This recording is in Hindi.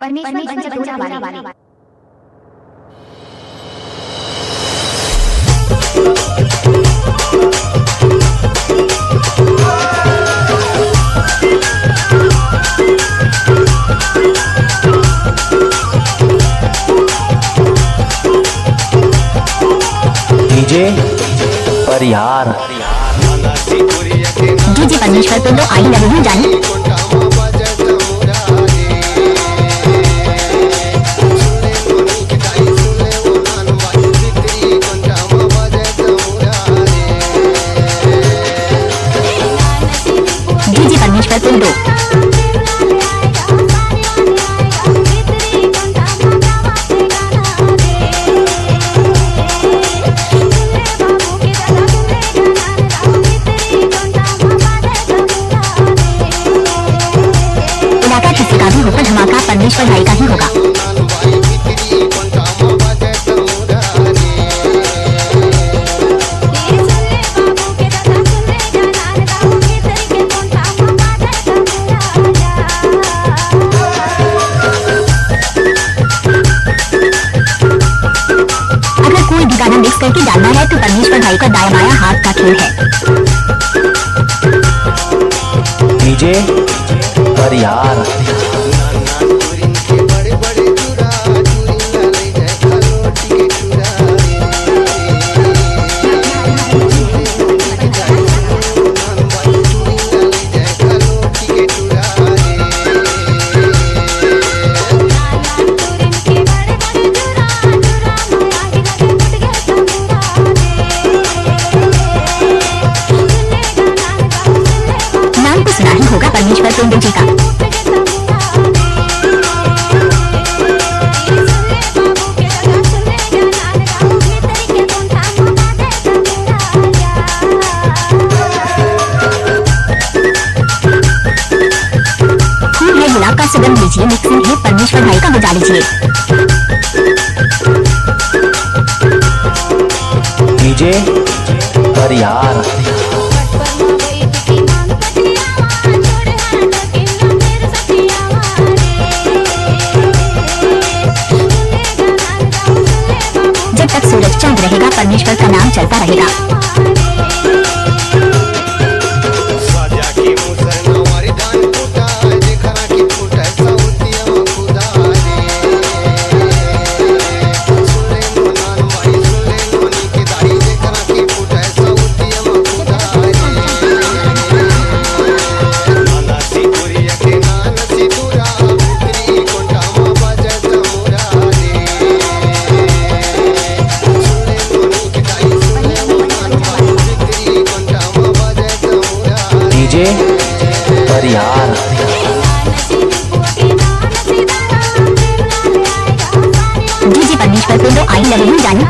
परमेश्वर वाली। डीजे परिहार डीजे परमेश्वर तो आई लव यू जानी। डीजे परमेश्वर तुम दो इलाका किसी का भी होगा, धमाका परमेश्वर भाई का ही होगा। अगर कोई भी गाना मिक्स करके डालना है तो परमेश्वर भाई का दाया बाया हाथ का खेल है। डीजे परिहार नाम तो सुना ही होगा परमेश्वर तुम जी का। खूब है गुलाब का सुगंध लीजिए, मिक्सिंग है परमेश्वर भाई का बजा लीजिए। डीजे परिहार जब तक सूरज चंद रहेगा परमेश्वर का नाम चलता रहेगा। डीजे परिहार डीजे परमेश्वर तो आई लव यू जानी।